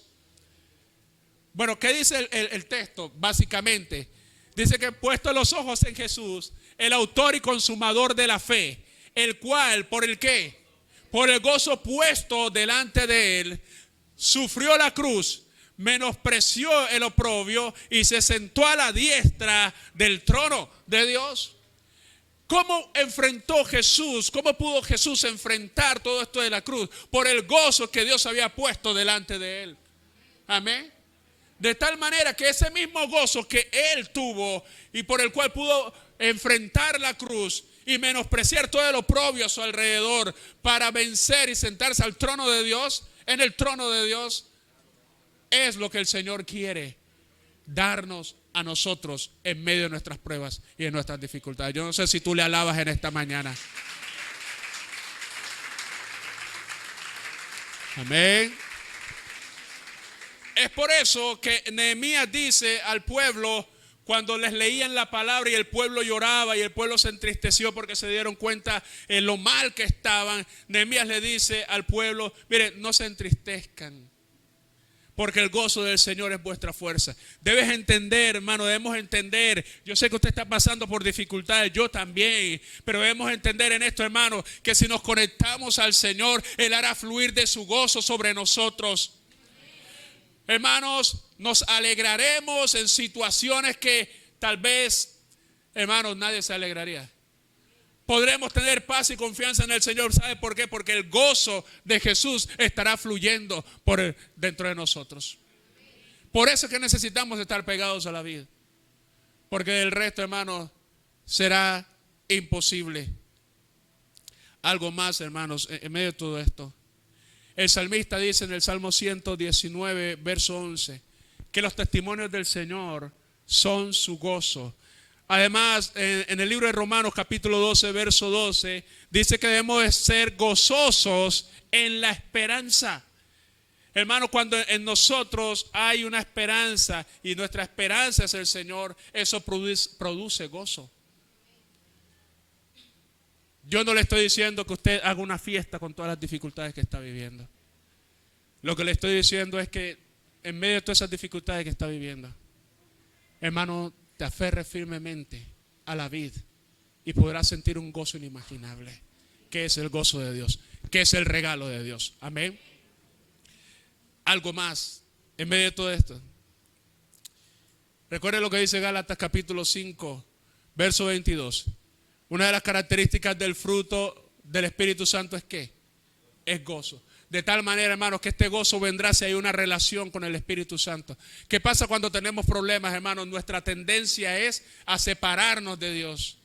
Bueno, ¿qué dice el texto? Básicamente, dice que puesto los ojos en Jesús, el autor y consumador de la fe, el cual, ¿por el qué? Por el gozo puesto delante de él, sufrió la cruz, menospreció el oprobio y se sentó a la diestra del trono de Dios. ¿Cómo enfrentó Jesús? ¿Cómo pudo Jesús enfrentar todo esto de la cruz? Por el gozo que Dios había puesto delante de él. Amén. De tal manera que ese mismo gozo que él tuvo y por el cual pudo enfrentar la cruz y menospreciar todo el oprobio a su alrededor para vencer y sentarse al trono de Dios, en el trono de Dios, es lo que el Señor quiere darnos a nosotros en medio de nuestras pruebas y de nuestras dificultades. Yo no sé si tú le alabas en esta mañana. Amén. Es por eso que Nehemías dice al pueblo, cuando les leían la palabra y el pueblo lloraba y el pueblo se entristeció porque se dieron cuenta en lo mal que estaban, Nehemías le dice al pueblo, miren, no se entristezcan, porque el gozo del Señor es vuestra fuerza. Debes entender, hermano, debemos entender. Yo sé que usted está pasando por dificultades, yo también, pero debemos entender en esto, hermano, que si nos conectamos al Señor, Él hará fluir de su gozo sobre nosotros. Hermanos, nos alegraremos en situaciones que tal vez, hermanos, nadie se alegraría. Podremos tener paz y confianza en el Señor. ¿Sabe por qué? Porque el gozo de Jesús estará fluyendo dentro de nosotros. Por eso es que necesitamos estar pegados a la vida. Porque el resto, hermanos, será imposible. Algo más, hermanos, en medio de todo esto. El salmista dice en el Salmo 119, verso 11, que los testimonios del Señor son su gozo. Además, en el libro de Romanos capítulo 12, verso 12, dice que debemos ser gozosos en la esperanza. Hermano, cuando en nosotros hay una esperanza y nuestra esperanza es el Señor, eso produce gozo. Yo no le estoy diciendo que usted haga una fiesta con todas las dificultades que está viviendo. Lo que le estoy diciendo es que en medio de todas esas dificultades que está viviendo, hermano, te aferres firmemente a la vid y podrás sentir un gozo inimaginable, que es el gozo de Dios, que es el regalo de Dios. Amén. Algo más en medio de todo esto. Recuerde lo que dice Gálatas capítulo 5, verso 22. Una de las características del fruto del Espíritu Santo es ¿qué? Es gozo. De tal manera, hermanos, que este gozo vendrá si hay una relación con el Espíritu Santo. ¿Qué pasa cuando tenemos problemas, hermanos? Nuestra tendencia es a separarnos de Dios,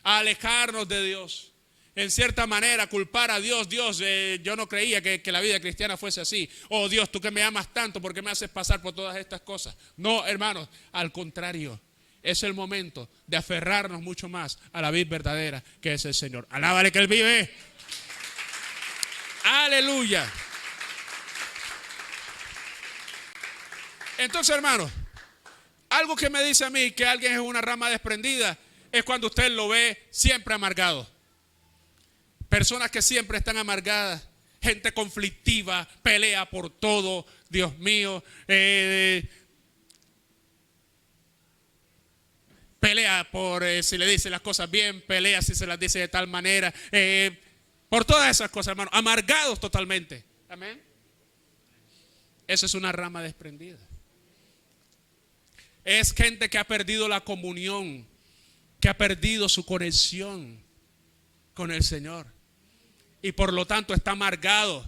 a alejarnos de Dios. En cierta manera, culpar a Dios. Dios, yo no creía que la vida cristiana fuese así. Oh Dios, tú que me amas tanto, ¿por qué me haces pasar por todas estas cosas? No, hermanos, al contrario. Es el momento de aferrarnos mucho más a la vid verdadera que es el Señor. Alábale que Él vive. Aleluya. Entonces, hermanos, algo que me dice a mí que alguien es una rama desprendida es cuando usted lo ve siempre amargado. Personas que siempre están amargadas, gente conflictiva, pelea por todo, Dios mío, pelea por si le dice las cosas bien, pelea si se las dice de tal manera, por todas esas cosas, hermano, amargados totalmente. Amén. Esa es una rama desprendida. Es gente que ha perdido la comunión, que ha perdido su conexión con el Señor. Y por lo tanto está amargado.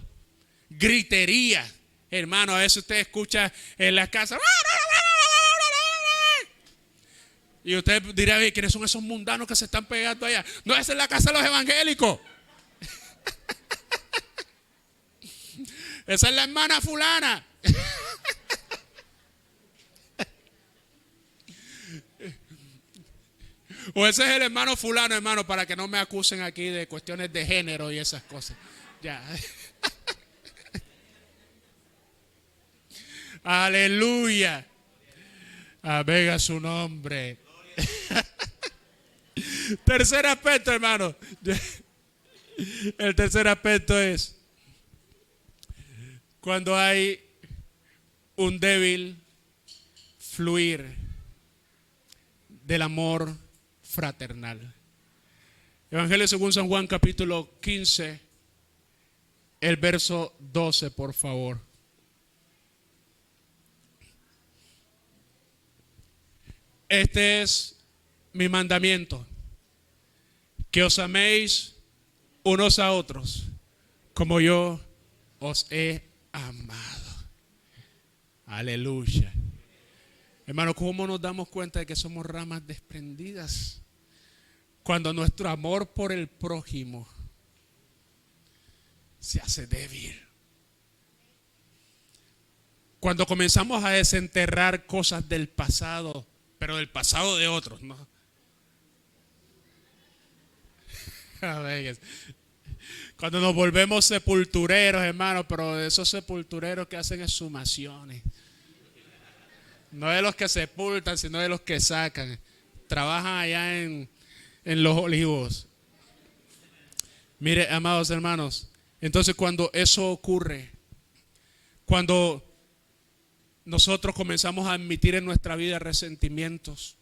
Gritería. Hermano, a veces usted escucha en la casa. Y usted dirá, ¿quiénes son esos mundanos que se están pegando allá? No, esa es la casa de los evangélicos. Esa es la hermana fulana. O ese es el hermano fulano, hermano, para que no me acusen aquí de cuestiones de género y esas cosas. Ya. Aleluya. Amén a su nombre. Tercer aspecto, hermano. El tercer aspecto es cuando hay un débil fluir del amor fraternal. Evangelio según San Juan capítulo 15, el verso 12, por favor. Este es mi mandamiento, que os améis unos a otros como yo os he amado. Aleluya. Hermano, ¿cómo nos damos cuenta de que somos ramas desprendidas? Cuando nuestro amor por el prójimo se hace débil. Cuando comenzamos a desenterrar cosas del pasado, pero del pasado de otros, ¿no? Cuando nos volvemos sepultureros, hermano, pero de esos sepultureros que hacen exhumaciones. No de los que sepultan, sino de los que sacan. Trabajan allá en Los Olivos. Mire, amados hermanos, entonces cuando eso ocurre, cuando nosotros comenzamos a admitir en nuestra vida resentimientos,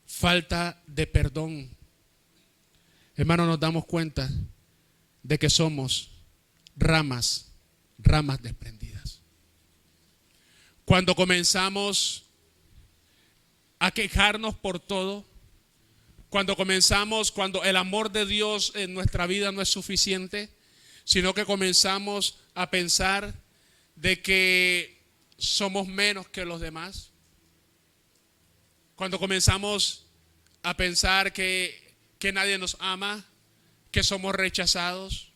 falta de perdón, hermano, nos damos cuenta de que somos ramas desprendidas. Cuando comenzamos a quejarnos por todo, cuando el amor de Dios en nuestra vida no es suficiente, sino que comenzamos a pensar de que somos menos que los demás. Cuando comenzamos a pensar que nadie nos ama, que somos rechazados,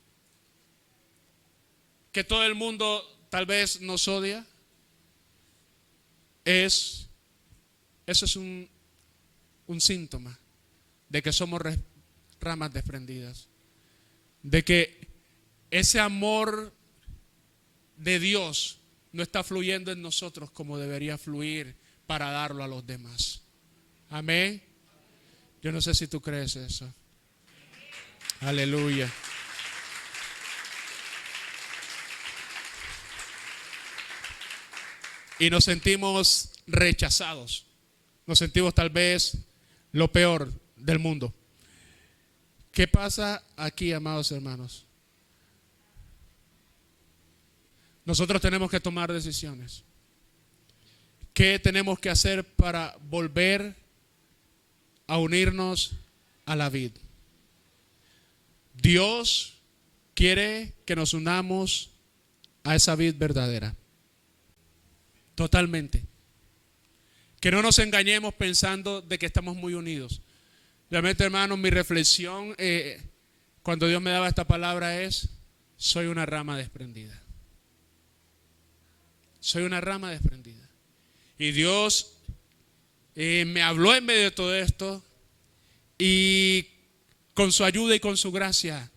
que todo el mundo tal vez nos odia. Eso es un síntoma de que somos ramas desprendidas, de que ese amor de Dios no está fluyendo en nosotros como debería fluir para darlo a los demás. Amén. Yo no sé si tú crees eso. Aleluya. Y nos sentimos rechazados. Nos sentimos tal vez lo peor del mundo. ¿Qué pasa aquí, amados hermanos? Nosotros tenemos que tomar decisiones. ¿Qué tenemos que hacer para volver a unirnos a la vid? Dios quiere que nos unamos a esa vid verdadera. Totalmente. Que no nos engañemos pensando de que estamos muy unidos. Realmente, hermanos, mi reflexión cuando Dios me daba esta palabra es: soy una rama desprendida. Soy una rama desprendida. Y Dios me habló en medio de todo esto, y con su ayuda y con su gracia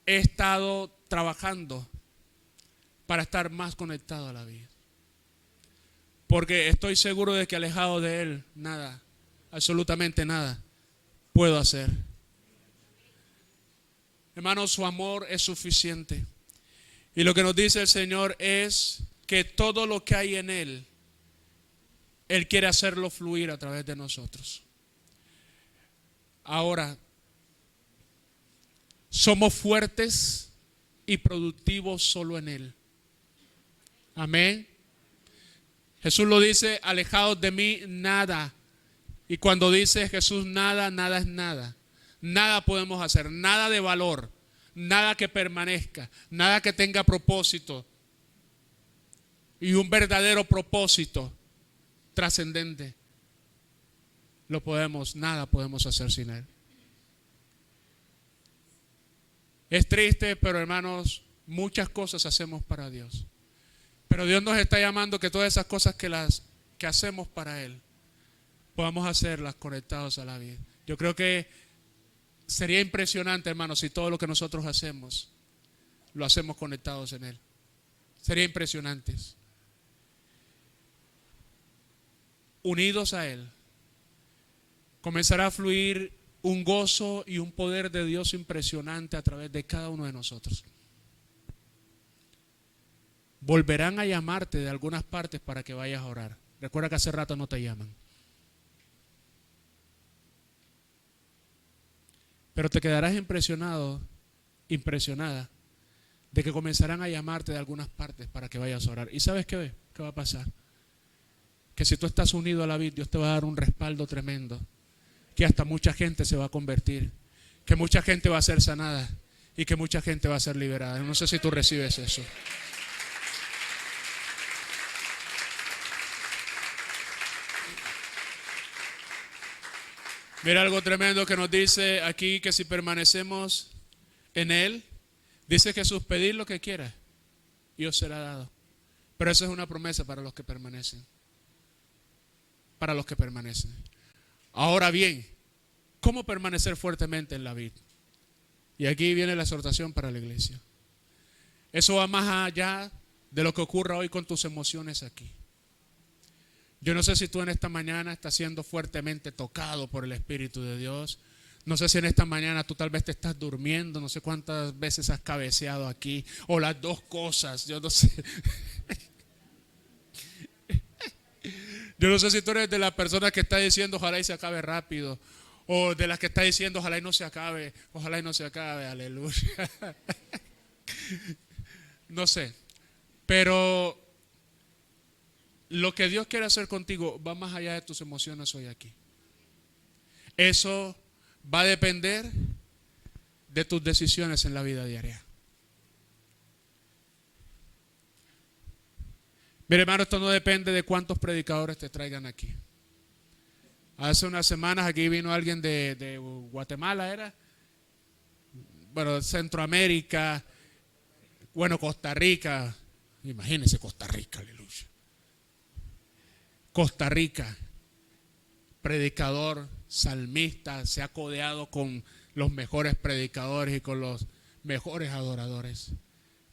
he estado trabajando para estar más conectado a la vida. Porque estoy seguro de que alejado de Él, nada, absolutamente nada, puedo hacer. Hermanos, su amor es suficiente. Y lo que nos dice el Señor es que todo lo que hay en Él, Él quiere hacerlo fluir a través de nosotros. Ahora, somos fuertes y productivos solo en Él. Amén. Jesús lo dice: alejados de mí, nada. Y cuando dice Jesús nada, nada es nada. Nada podemos hacer, nada de valor, nada que permanezca, nada que tenga propósito y un verdadero propósito trascendente. Nada podemos hacer sin Él. Es triste, pero hermanos, muchas cosas hacemos para Dios. Pero Dios nos está llamando que todas esas cosas que hacemos para Él, podamos hacerlas conectados a la vida. Yo creo que sería impresionante, hermanos, si todo lo que nosotros hacemos, lo hacemos conectados en Él. Sería impresionante. Unidos a Él, comenzará a fluir un gozo y un poder de Dios impresionante a través de cada uno de nosotros. Volverán a llamarte de algunas partes para que vayas a orar. Recuerda que hace rato no te llaman. Pero te quedarás impresionado, impresionada, de que comenzarán a llamarte de algunas partes para que vayas a orar. ¿Y sabes qué va a pasar? Que si tú estás unido a la vid, Dios te va a dar un respaldo tremendo. Que hasta mucha gente se va a convertir. Que mucha gente va a ser sanada. Y que mucha gente va a ser liberada. No sé si tú recibes eso. Mira algo tremendo que nos dice aquí, que si permanecemos en Él, dice Jesús: pedid lo que quieras y os será dado. Pero eso es una promesa para los que permanecen. Para los que permanecen. Ahora bien, ¿cómo permanecer fuertemente en la vid? Y aquí viene la exhortación para la iglesia. Eso va más allá de lo que ocurra hoy con tus emociones aquí. Yo no sé si tú en esta mañana estás siendo fuertemente tocado por el Espíritu de Dios. No sé si en esta mañana tú tal vez te estás durmiendo. No sé cuántas veces has cabeceado aquí. O las dos cosas. Yo no sé. Yo no sé si tú eres de las personas que está diciendo ojalá y se acabe rápido. O de las que está diciendo ojalá y no se acabe. Ojalá y no se acabe. Aleluya. No sé. Pero lo que Dios quiere hacer contigo va más allá de tus emociones hoy aquí. Eso va a depender de tus decisiones en la vida diaria. Mire, hermano, esto no depende de cuántos predicadores te traigan aquí. Hace unas semanas aquí vino alguien de Guatemala, ¿era? Bueno, Centroamérica, bueno, Costa Rica. Imagínense Costa Rica, aleluya. Costa Rica, predicador, salmista, se ha codeado con los mejores predicadores y con los mejores adoradores.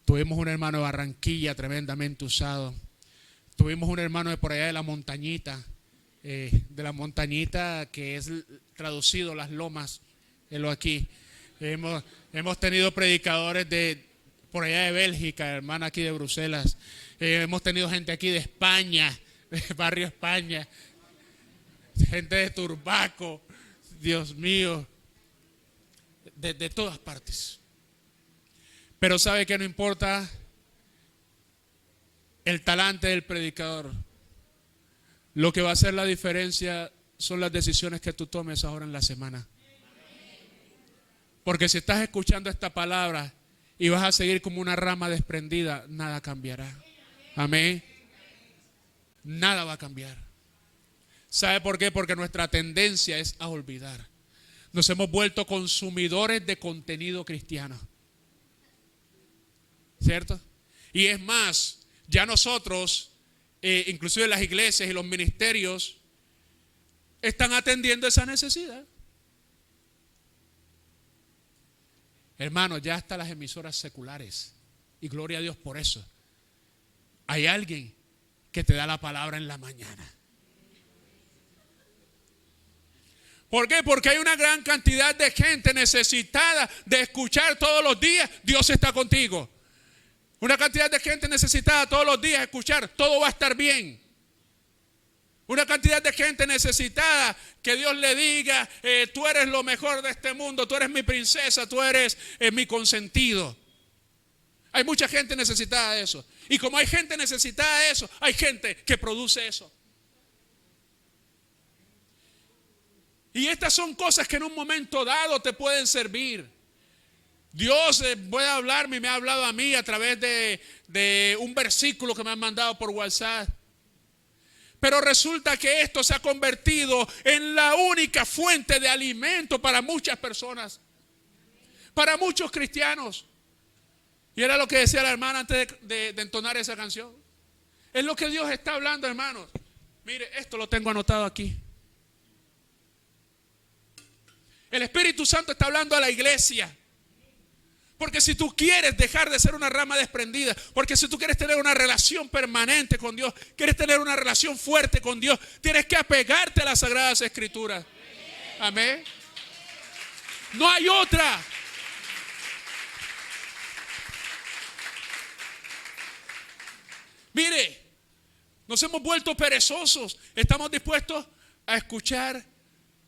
Tuvimos un hermano de Barranquilla tremendamente usado. Tuvimos un hermano de por allá de la montañita, que es traducido Las Lomas, aquí. Hemos tenido predicadores de por allá de Bélgica, hermana aquí de Bruselas. Hemos tenido gente aquí de España, de Barrio España, gente de Turbaco, Dios mío, de todas partes. Pero sabe que no importa el talante del predicador, Lo que va a hacer la diferencia son las decisiones que tú tomes ahora en la semana. Porque si estás escuchando esta palabra y vas a seguir como una rama desprendida, nada cambiará. Amén. Nada va a cambiar. ¿Sabe por qué? Porque nuestra tendencia es a olvidar. Nos hemos vuelto consumidores de contenido cristiano. ¿Cierto? Y es más, ya nosotros, inclusive las iglesias y los ministerios, están atendiendo esa necesidad. Hermanos, ya hasta las emisoras seculares, y gloria a Dios por eso, hay alguien que te da la palabra en la mañana. ¿Por qué? Porque hay una gran cantidad de gente necesitada de escuchar todos los días, Dios está contigo. Una cantidad de gente necesitada todos los días de escuchar, todo va a estar bien. Una cantidad de gente necesitada que Dios le diga, tú eres lo mejor de este mundo, tú eres mi princesa, tú eres mi consentido. Hay mucha gente necesitada de eso. Y como hay gente necesitada de eso, hay gente que produce eso. Y estas son cosas que en un momento dado te pueden servir. Dios puede hablarme y me ha hablado a mí a través de un versículo que me han mandado por WhatsApp. Pero resulta que esto se ha convertido en la única fuente de alimento para muchas personas, para muchos cristianos. Y era lo que decía la hermana antes de entonar esa canción. Es lo que Dios está hablando, hermanos. Mire, esto lo tengo anotado aquí. El Espíritu Santo está hablando a la iglesia. Porque si tú quieres dejar de ser una rama desprendida, porque si tú quieres tener una relación permanente con Dios, quieres tener una relación fuerte con Dios, tienes que apegarte a las Sagradas Escrituras. Amén. No hay otra. Mire, nos hemos vuelto perezosos. Estamos dispuestos a escuchar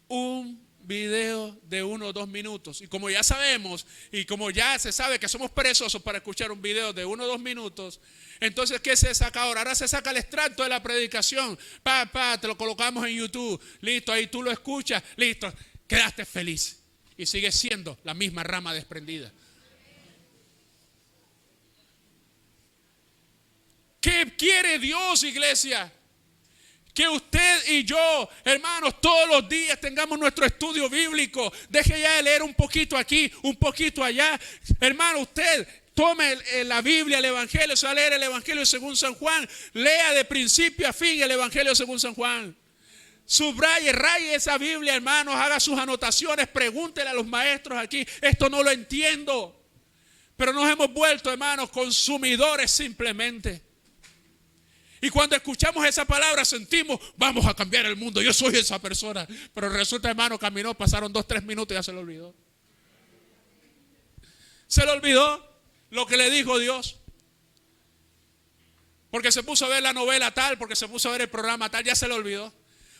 un video de 1 o 2 minutos. Y como ya sabemos, y como ya se sabe que somos perezosos para escuchar un video de 1 o 2 minutos, entonces ¿qué se saca ahora? Ahora se saca el extracto de la predicación. Te lo colocamos en YouTube. Listo, ahí tú lo escuchas. Listo, quedaste feliz. Y sigues siendo la misma rama desprendida. ¿Qué quiere Dios, iglesia? Que usted y yo, hermanos, todos los días tengamos nuestro estudio bíblico. Deje ya de leer un poquito aquí, un poquito allá. Hermano, usted tome la Biblia, el Evangelio, se va a leer el Evangelio según San Juan. Lea de principio a fin el Evangelio según San Juan. Subraye, raye esa Biblia, hermanos, haga sus anotaciones, pregúntele a los maestros aquí. Esto no lo entiendo. Pero nos hemos vuelto, hermanos, consumidores simplemente. Y cuando escuchamos esa palabra sentimos, vamos a cambiar el mundo, yo soy esa persona. Pero resulta, hermano, caminó, pasaron 2 o 3 minutos y ya se le olvidó. Se le olvidó lo que le dijo Dios. Porque se puso a ver la novela tal, porque se puso a ver el programa tal, ya se le olvidó.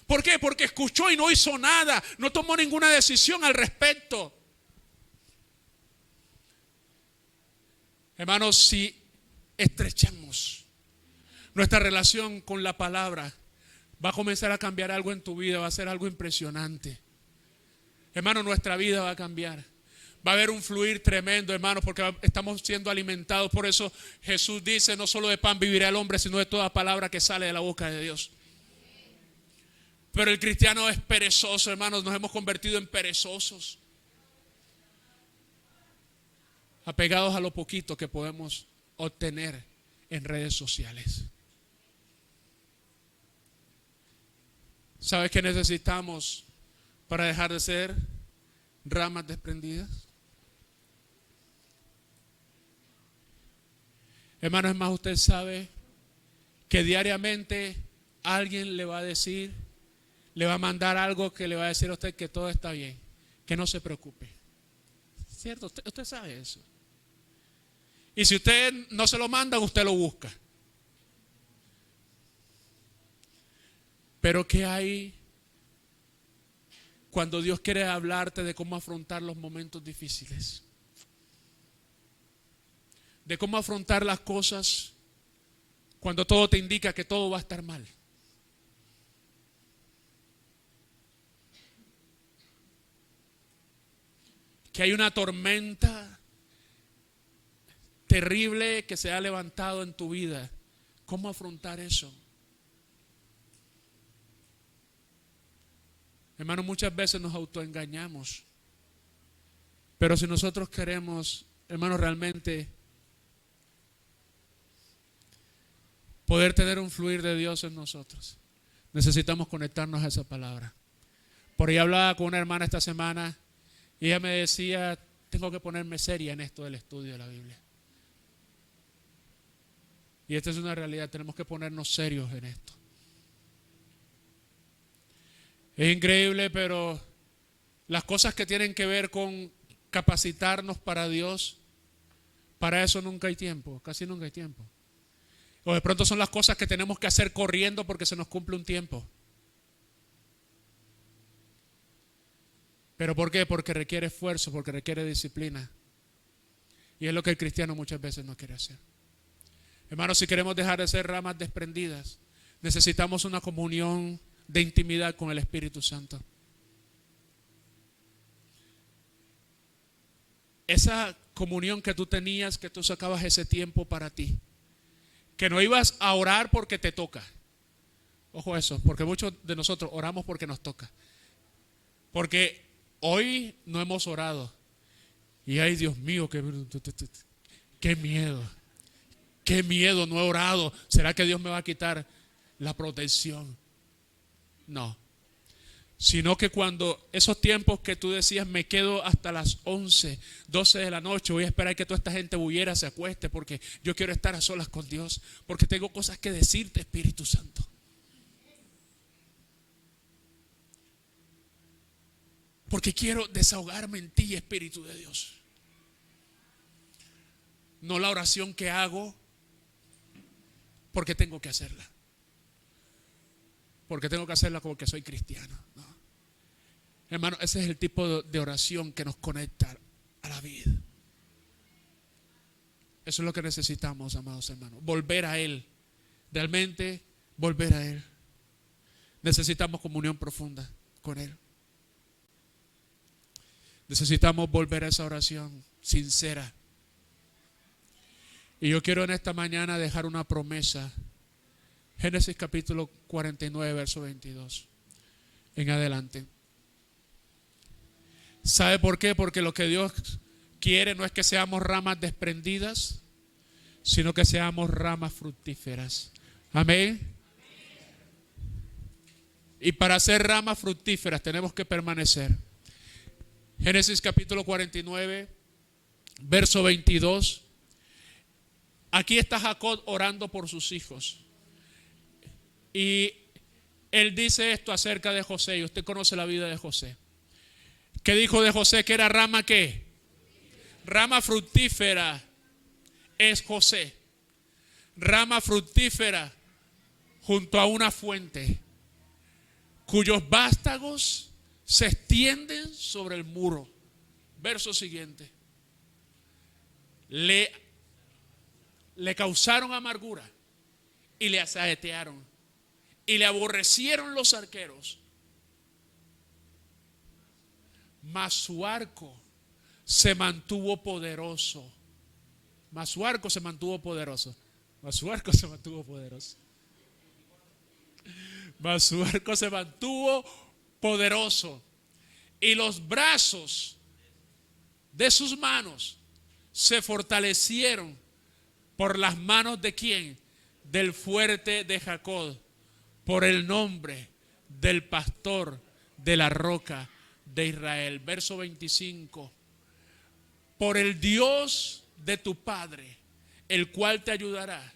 ¿Por qué? Porque escuchó y no hizo nada, no tomó ninguna decisión al respecto. Hermanos, si estrechamos nuestra relación con la palabra, va a comenzar a cambiar algo en tu vida, va a ser algo impresionante. Hermano, nuestra vida va a cambiar. Va a haber un fluir tremendo, hermano, porque estamos siendo alimentados. Por eso Jesús dice, no solo de pan vivirá el hombre, sino de toda palabra que sale de la boca de Dios. Pero el cristiano es perezoso, hermanos, nos hemos convertido en perezosos. Apegados a lo poquito que podemos obtener en redes sociales. ¿Sabes qué necesitamos para dejar de ser ramas desprendidas? Hermano, es más, usted sabe que diariamente alguien le va a decir, le va a mandar algo que le va a decir a usted que todo está bien, que no se preocupe. ¿Cierto? Usted sabe eso. Y si usted no se lo manda, usted lo busca. Pero ¿qué hay cuando Dios quiere hablarte de cómo afrontar los momentos difíciles? De cómo afrontar las cosas cuando todo te indica que todo va a estar mal. que hay una tormenta terrible que se ha levantado en tu vida, ¿cómo afrontar eso? Hermano, muchas veces nos autoengañamos. Pero si nosotros queremos, hermano, realmente poder tener un fluir de Dios en nosotros, necesitamos conectarnos a esa palabra. Por ahí hablaba con una hermana esta semana y ella me decía, tengo que ponerme seria en esto del estudio de la Biblia. Y esta es una realidad, tenemos que ponernos serios en esto. Es increíble, pero las cosas que tienen que ver con capacitarnos para Dios, para eso nunca hay tiempo, casi nunca hay tiempo. O de pronto son las cosas que tenemos que hacer corriendo porque se nos cumple un tiempo. ¿Pero por qué? Porque requiere esfuerzo, porque requiere disciplina. Y es lo que el cristiano muchas veces no quiere hacer. Hermanos, si queremos dejar de ser ramas desprendidas, necesitamos una comunión de intimidad con el Espíritu Santo. Esa comunión que tú tenías, que tú sacabas ese tiempo para ti, que no ibas a orar porque te toca. Ojo eso, porque muchos de nosotros oramos porque nos toca. Porque hoy no hemos orado. Y ay, Dios mío, qué miedo. Qué miedo, no he orado. ¿Será que Dios me va a quitar la protección? No. Sino que cuando esos tiempos que tú decías, me quedo hasta las 11, 12 de la noche, voy a esperar que toda esta gente huyera, se acueste, porque yo quiero estar a solas con Dios, porque tengo cosas que decirte, Espíritu Santo. Porque quiero desahogarme en ti, Espíritu de Dios. No la oración que hago porque tengo que hacerla. Porque tengo que hacerla porque soy cristiano. No. Hermano, ese es el tipo de oración que nos conecta a la vida. Eso es lo que necesitamos, amados hermanos. Volver a Él. Realmente volver a Él. Necesitamos comunión profunda con Él. Necesitamos volver a esa oración sincera. Y yo quiero en esta mañana dejar una promesa. Génesis capítulo 49, verso 22. En adelante. ¿Sabe por qué? Porque lo que Dios quiere no es que seamos ramas desprendidas, sino que seamos ramas fructíferas. Amén. Y para ser ramas fructíferas tenemos que permanecer. Génesis capítulo 49, verso 22. Aquí está Jacob orando por sus hijos. Y él dice esto acerca de José. Y usted conoce la vida de José. ¿Qué dijo de José? Que era rama ¿qué? Rama fructífera es José. Rama fructífera junto a una fuente, cuyos vástagos se extienden sobre el muro. Verso siguiente. Le causaron amargura y le asaetearon y le aborrecieron los arqueros, mas su arco se mantuvo poderoso. Mas su arco se mantuvo poderoso. Mas su arco se mantuvo poderoso. Mas su arco se mantuvo poderoso. Y los brazos de sus manos se fortalecieron por las manos de quién? Del fuerte de Jacob, por el nombre del pastor de la roca de Israel. Verso 25. Por el Dios de tu Padre, el cual te ayudará.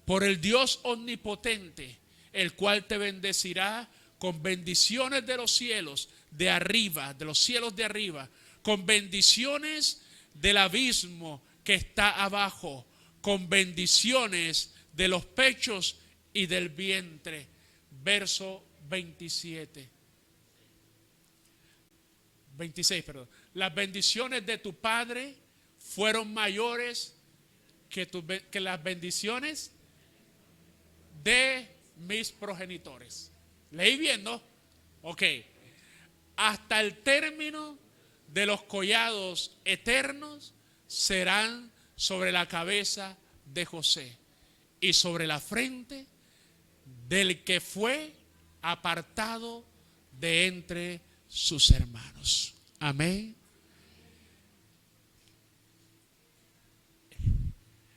Por el Dios omnipotente, el cual te bendecirá con bendiciones de los cielos de arriba, de los cielos de arriba, con bendiciones del abismo que está abajo, con bendiciones de los pechos y del vientre. Verso 27. 26, perdón. Las bendiciones de tu padre fueron mayores que las bendiciones de mis progenitores. ¿Leí bien, no? Ok. Hasta el término de los collados eternos serán sobre la cabeza de José y sobre la frente del que fue apartado de entre sus hermanos. Amén.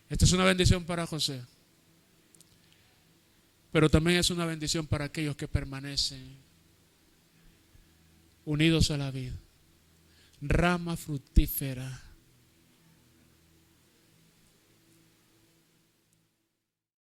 Esta es una bendición para José, pero también es una bendición para aquellos que permanecen unidos a la vida. Rama fructífera